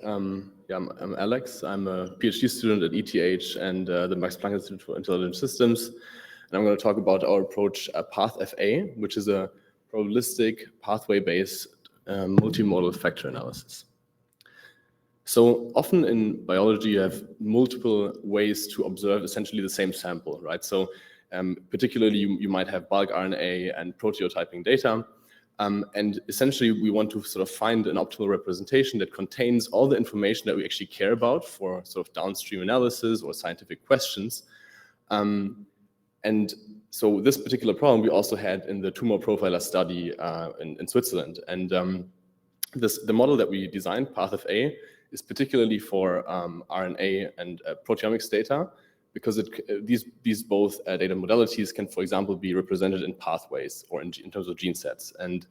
I'm Alex. I'm a PhD student at ETH and the Max Planck Institute for Intelligent Systems. And I'm going to talk about our approach, PathFA, which is a probabilistic pathway-based multimodal factor analysis. So often in biology, you have multiple ways to observe essentially the same sample, right? So particularly, you might have bulk RNA and proteotyping data. And essentially, we want to sort of find an optimal representation that contains all the information that we actually care about for sort of downstream analysis or scientific questions. And so this particular problem we also had in the tumor profiler study in Switzerland. And the model that we designed, PathFA, is particularly for RNA and proteomics data, because these both data modalities can, for example, be represented in pathways or in terms of gene sets. And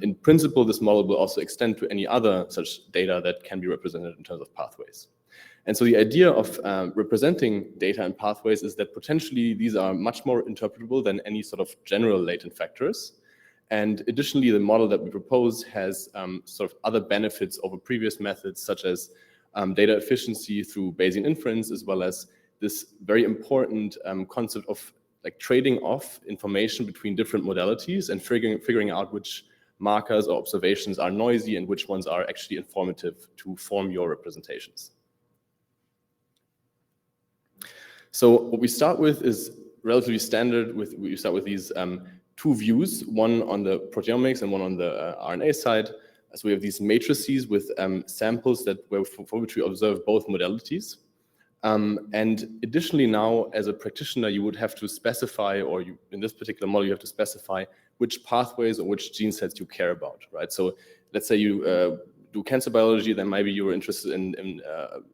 in principle, this model will also extend to any other such data that can be represented in terms of pathways. And so the idea of representing data in pathways is that potentially these are much more interpretable than any sort of general latent factors. And additionally, the model that we propose has sort of other benefits over previous methods, such as data efficiency through Bayesian inference, as well as this very important concept of like trading off information between different modalities and figuring out which markers or observations are noisy and which ones are actually informative to form your representations. So what we start with is relatively standard. We start with these two views, one on the proteomics and one on the RNA side. So we have these matrices with samples for which we observe both modalities. And additionally now, as a practitioner, you would have to specify, or in this particular model, you have to specify which pathways or which gene sets you care about, right? So let's say you do cancer biology, then maybe you were interested in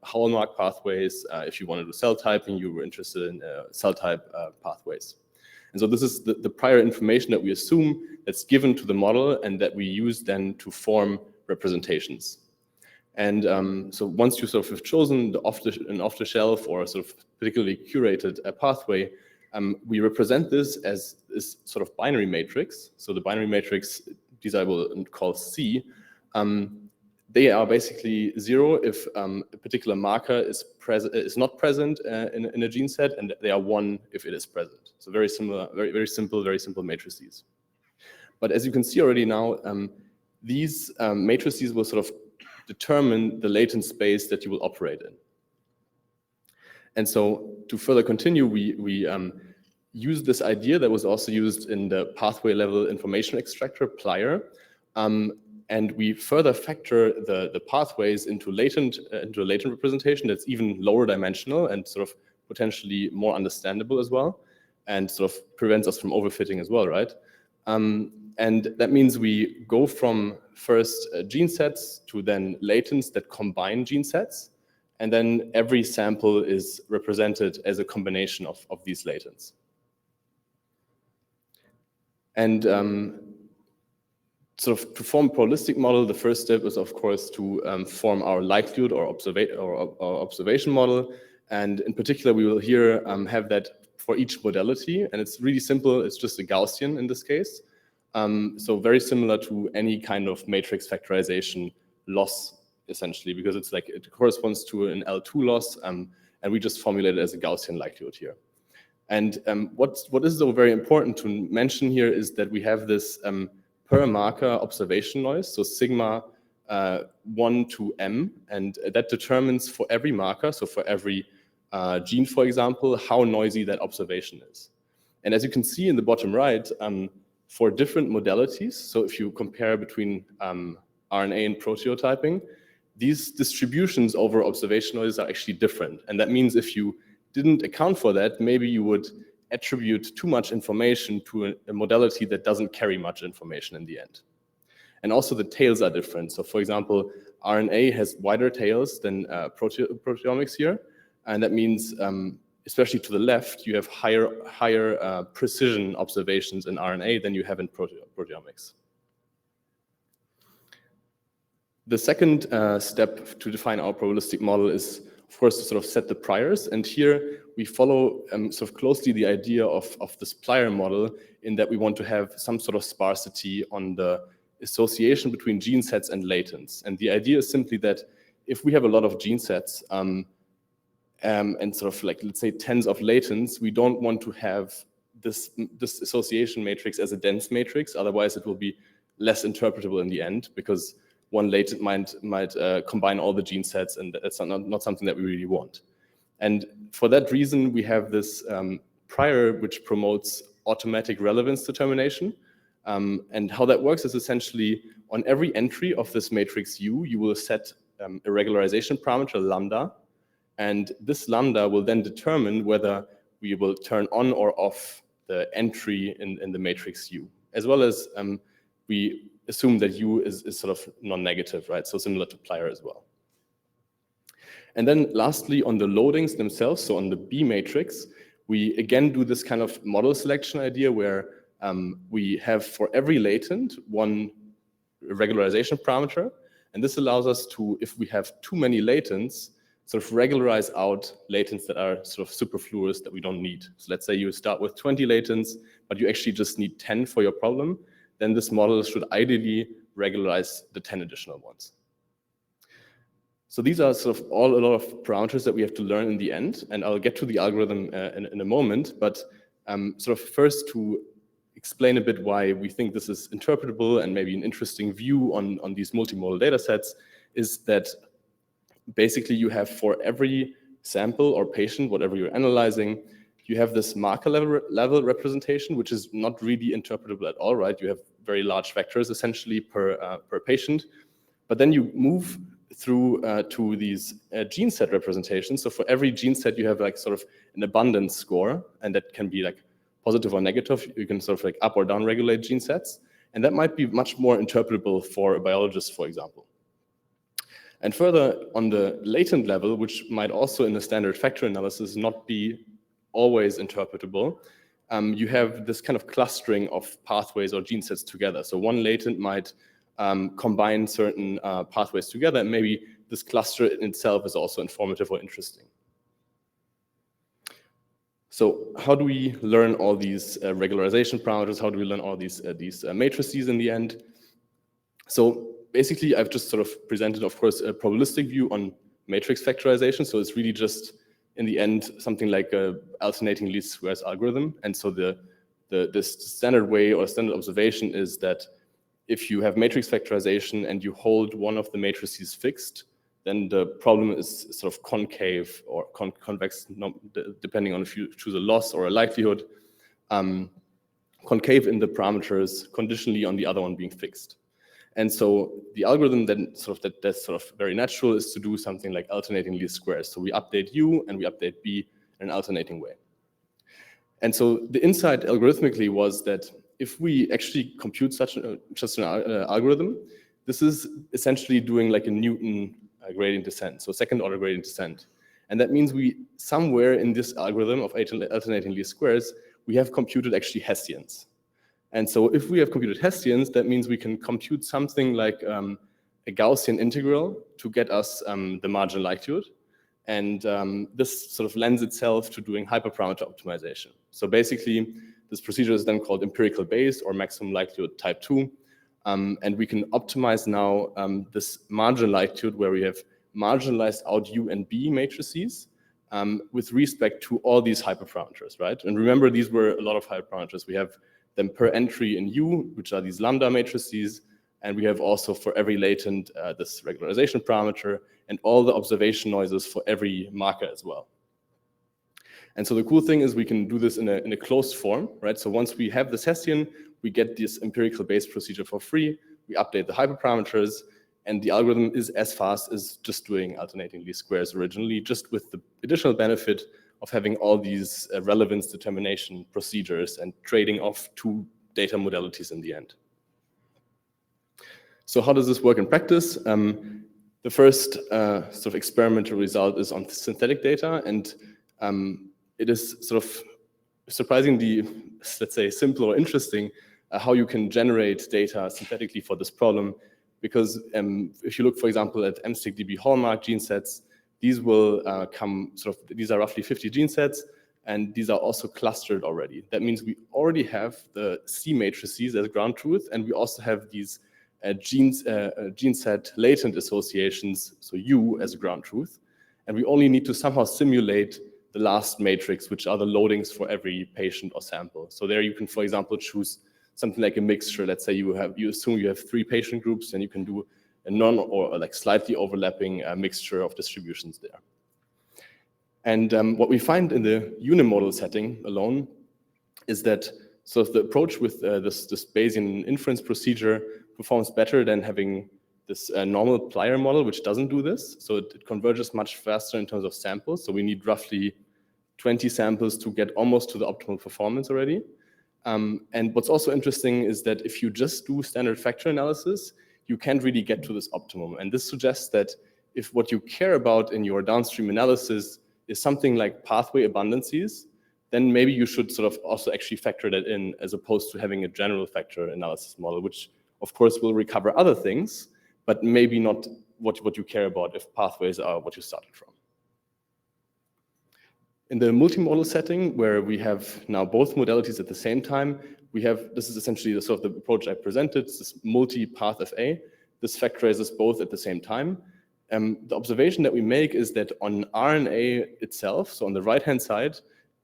hallmark pathways. If you want to do cell typing, you were interested in cell type pathways. And so this is the prior information that we assume that's given to the model and that we use then to form representations. And so once you sort of have chosen an off-the-shelf or sort of particularly curated pathway, we represent this as this sort of binary matrix. So the binary matrix, these I will call C. They are basically 0 if a particular marker is not present in a gene set, and they are 1 if it is present. So very similar, very simple matrices. But as you can see already now, these matrices will sort of determine the latent space that you will operate in. And so to further continue, we use this idea that was also used in the pathway level information extractor, Plier, and we further factor the pathways into a latent representation that's even lower dimensional and sort of potentially more understandable as well, and sort of prevents us from overfitting as well, right? And that means we go from first gene sets to then latents that combine gene sets. And then every sample is represented as a combination of these latents. And sort of to form a probabilistic model, the first step is, of course, to form our likelihood or observation model. And in particular, we will here have that for each modality. And it's really simple. It's just a Gaussian in this case. So very similar to any kind of matrix factorization loss, essentially, because it's like it corresponds to an L2 loss, and we just formulate it as a Gaussian likelihood here. And what is though very important to mention here is that we have this per marker observation noise, so sigma 1 to m, and that determines for every marker, so for every gene, for example, how noisy that observation is. And as you can see in the bottom right, for different modalities, so if you compare between RNA and proteotyping, these distributions over observation noise are actually different. And that means if you didn't account for that, maybe you would attribute too much information to a modality that doesn't carry much information in the end. And also the tails are different. So for example, RNA has wider tails than proteomics here. And that means, especially to the left, you have higher precision observations in RNA than you have in proteomics. The second step to define our probabilistic model is, of course, to sort of set the priors. And here we follow sort of closely the idea of this Plier model, in that we want to have some sort of sparsity on the association between gene sets and latents. And the idea is simply that if we have a lot of gene sets and sort of like, let's say, tens of latents, we don't want to have this association matrix as a dense matrix. Otherwise, it will be less interpretable in the end, because one latent might combine all the gene sets, and that's not something that we really want. And for that reason, we have this prior which promotes automatic relevance determination. And how that works is essentially on every entry of this matrix U, you will set a regularization parameter lambda, and this lambda will then determine whether we will turn on or off the entry in the matrix U, as well as we assume that U is sort of non-negative, right? So similar to prior as well. And then lastly, on the loadings themselves, so on the B matrix, we again do this kind of model selection idea where we have for every latent one regularization parameter. And this allows us to, if we have too many latents, sort of regularize out latents that are sort of superfluous that we don't need. So let's say you start with 20 latents, but you actually just need 10 for your problem. Then this model should ideally regularize the 10 additional ones. So these are sort of a lot of parameters that we have to learn in the end, and I'll get to the algorithm in a moment, but sort of first to explain a bit why we think this is interpretable and maybe an interesting view on these multimodal data sets is that basically you have for every sample or patient, whatever you're analyzing, you have this marker level representation, which is not really interpretable at all, right? You have very large vectors essentially per patient, but then you move through to these gene set representations. So for every gene set, you have like sort of an abundance score, and that can be like positive or negative. You can sort of like up or down regulate gene sets, and that might be much more interpretable for a biologist, for example. And further, on the latent level, which might also in the standard factor analysis not be always interpretable, you have this kind of clustering of pathways or gene sets together. So one latent might combine certain pathways together, and maybe this cluster in itself is also informative or interesting. So how do we learn all these regularization parameters? How do we learn all these matrices in the end? So basically, I've just sort of presented, of course, a probabilistic view on matrix factorization. So it's really just, in the end, something like a alternating least squares algorithm. And so the standard way or standard observation is that if you have matrix factorization and you hold one of the matrices fixed, then the problem is sort of concave or convex, depending on if you choose a loss or a likelihood, concave in the parameters conditionally on the other one being fixed. And so the algorithm then that's sort of very natural is to do something like alternating least squares. So we update U and we update B in an alternating way. And so the insight algorithmically was that if we actually compute such an algorithm, this is essentially doing like a Newton gradient descent, so second order gradient descent. And that means we, somewhere in this algorithm of alternating least squares, we have computed actually Hessians. And so if we have computed Hessians, that means we can compute something like a Gaussian integral to get us the marginal likelihood. And this sort of lends itself to doing hyperparameter optimization. So basically, this procedure is then called empirical Bayes or maximum likelihood type 2. And we can optimize now this marginal likelihood where we have marginalized out U and B matrices with respect to all these hyperparameters, right? And remember, these were a lot of hyperparameters. We have them per entry in U, which are these lambda matrices, and we have also for every latent this regularization parameter and all the observation noises for every marker as well. And so the cool thing is we can do this in a closed form, right? So once we have this Hessian, we get this empirical Bayes procedure for free, we update the hyperparameters, and the algorithm is as fast as just doing alternating least squares originally, just with the additional benefit of having all these relevance determination procedures and trading off two data modalities in the end. So how does this work in practice? The first sort of experimental result is on synthetic data, and it is sort of surprisingly, let's say, simple or interesting how you can generate data synthetically for this problem. Because if you look, for example, at MSTIC-DB hallmark gene sets, these will these are roughly 50 gene sets, and these are also clustered already. That means we already have the C matrices as ground truth, and we also have these gene set latent associations, so U as a ground truth, and we only need to somehow simulate the last matrix, which are the loadings for every patient or sample. So there you can, for example, choose something like a mixture. Let's say you assume you have 3 patient groups, and you can do a non or like slightly overlapping mixture of distributions there. And what we find in the unimodal setting alone is that sort of the approach with this Bayesian inference procedure performs better than having this normal plier model, which doesn't do this. So it converges much faster in terms of samples. So we need roughly 20 samples to get almost to the optimal performance already. And what's also interesting is that if you just do standard factor analysis, you can't really get to this optimum. And this suggests that if what you care about in your downstream analysis is something like pathway abundances, then maybe you should sort of also actually factor that in as opposed to having a general factor analysis model, which of course will recover other things, but maybe not what you care about if pathways are what you started from. In the multimodal setting, where we have now both modalities at the same time, this is essentially the sort of the approach I presented, it's this multi-path FA. This factorizes both at the same time. The observation that we make is that on RNA itself, so on the right-hand side,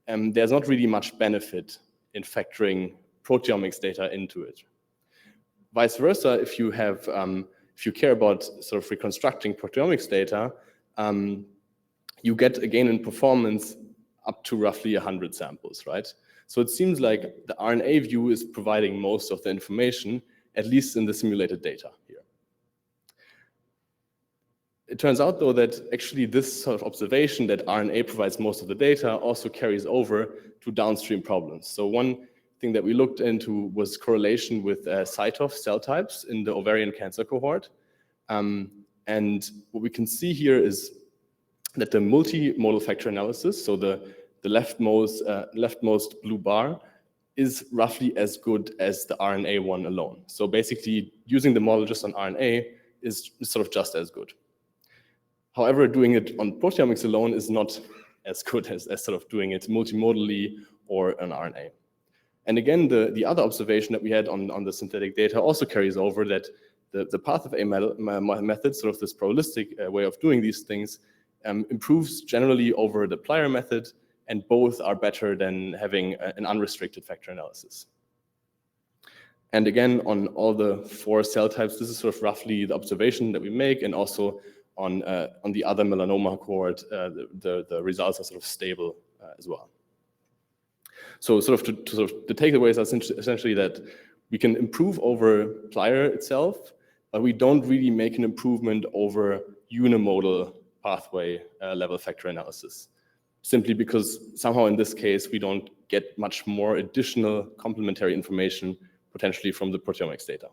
there's not really much benefit in factoring proteomics data into it. Vice versa, if you care about sort of reconstructing proteomics data, you get a gain in performance up to roughly 100 samples, right? So it seems like the RNA view is providing most of the information, at least in the simulated data here. It turns out, though, that actually this sort of observation that RNA provides most of the data also carries over to downstream problems. So one thing that we looked into was correlation with cytoph cell types in the ovarian cancer cohort. And what we can see here is that the multimodal factor analysis, so the leftmost blue bar, is roughly as good as the RNA one alone. So basically, using the model just on RNA is sort of just as good. However, doing it on proteomics alone is not as good as sort of doing it multimodally or on RNA. And again, the other observation that we had on the synthetic data also carries over, that the path of A method, sort of this probabilistic way of doing these things, improves generally over the plier method, and both are better than having an unrestricted factor analysis. And again, on all the 4 cell types, this is sort of roughly the observation that we make, and also on the other melanoma cohort, the results are sort of stable as well. So the takeaways are essentially that we can improve over plier itself, but we don't really make an improvement over unimodal pathway level factor analysis, simply because somehow in this case we don't get much more additional complementary information potentially from the proteomics data.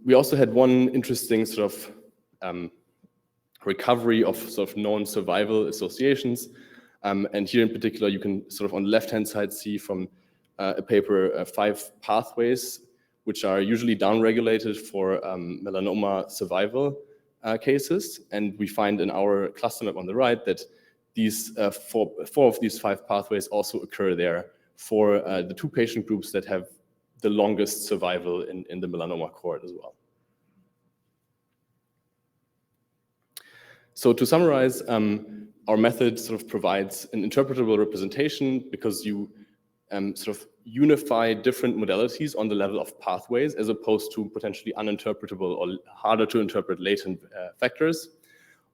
We also had one interesting sort of recovery of sort of known survival associations. And here in particular, you can sort of on the left-hand side see from a paper 5 pathways, which are usually downregulated for melanoma survival cases. And we find in our cluster map on the right that these 4 of these 5 pathways also occur there for the 2 patient groups that have the longest survival in the melanoma cohort as well. So to summarize, our method sort of provides an interpretable representation because you sort of unify different modalities on the level of pathways as opposed to potentially uninterpretable or harder to interpret latent factors.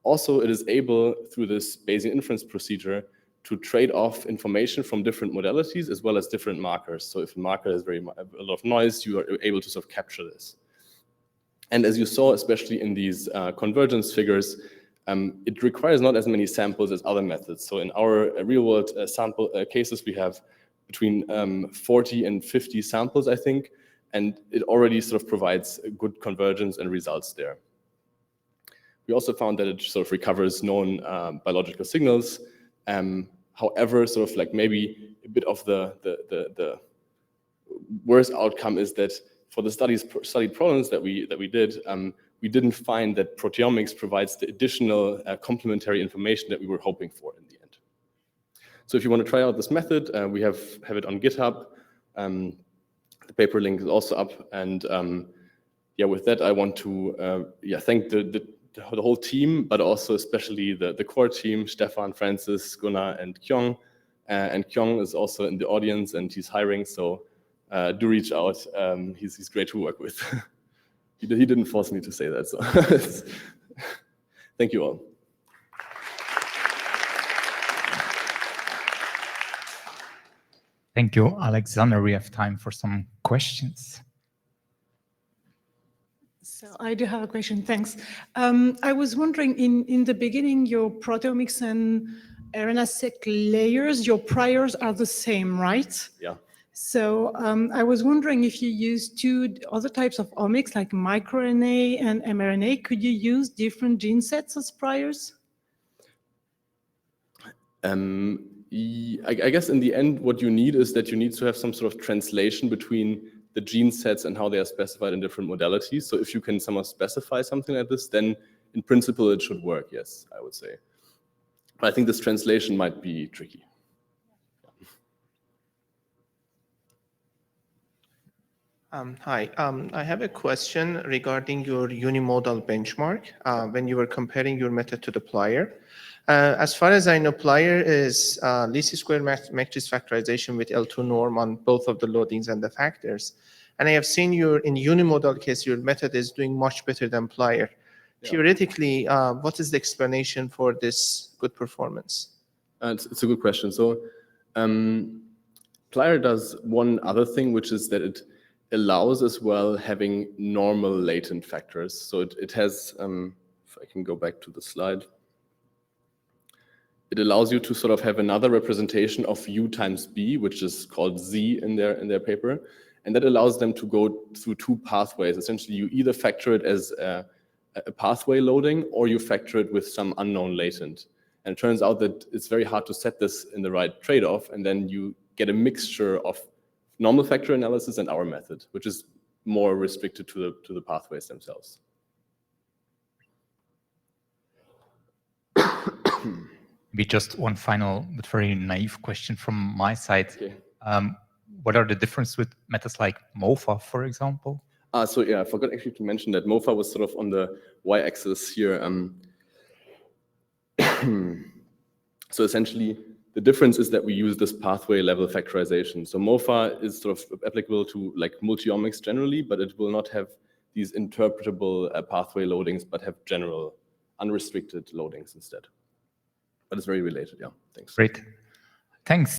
Also, it is able, through this Bayesian inference procedure, to trade off information from different modalities as well as different markers. So if a marker has a lot of noise, you are able to sort of capture this. And as you saw, especially in these convergence figures, it requires not as many samples as other methods. So in our real-world sample cases, we have between 40 and 50 samples, I think, and it already sort of provides good convergence and results there. We also found that it sort of recovers known biological signals. However, sort of like maybe a bit of the worst outcome is that for the studied problems that we did, we didn't find that proteomics provides the additional complementary information that we were hoping for in the end. So if you want to try out this method, we have it on GitHub. The paper link is also up, and yeah, with that, I want to thank the whole team, but also especially the core team, Stefan, Francis, Gunnar, and Kyung. And Kyung is also in the audience, and he's hiring, so do reach out. He's great to work with. He didn't force me to say that, so thank you all. Thank you, Alexander. We have time for some questions. So I do have a question, thanks. I was wondering, in the beginning, your proteomics and RNA-seq layers, your priors are the same, right? Yeah. So I was wondering if you use two other types of omics, like microRNA and mRNA, could you use different gene sets as priors? I guess in the end, what you need is that you need to have some sort of translation between the gene sets and how they are specified in different modalities. So if you can somehow specify something like this, then in principle it should work, yes, I would say. But I think this translation might be tricky. Hi, I have a question regarding your unimodal benchmark when you were comparing your method to the Plier. As far as I know, Plier is least square matrix factorization with L2 norm on both of the loadings and the factors. And I have seen in unimodal case, your method is doing much better than Plier. Yeah. Theoretically, what is the explanation for this good performance? It's a good question. So Plier does one other thing, which is that it allows as well having normal latent factors. So it has, if I can go back to the slide, it allows you to sort of have another representation of U times B, which is called Z in their paper. And that allows them to go through two pathways. Essentially, you either factor it as a pathway loading, or you factor it with some unknown latent. And it turns out that it's very hard to set this in the right trade-off, and then you get a mixture of normal factor analysis and our method, which is more restricted to the pathways themselves. Maybe just one final but very naive question from my side. Okay. What are the differences with methods like MOFA, for example? So yeah, I forgot actually to mention that MOFA was sort of on the y-axis here. So essentially, the difference is that we use this pathway level factorization. So MOFA is sort of applicable to like multi-omics generally, but it will not have these interpretable pathway loadings, but have general unrestricted loadings instead. But it's very related, yeah. Thanks. Great. Thanks.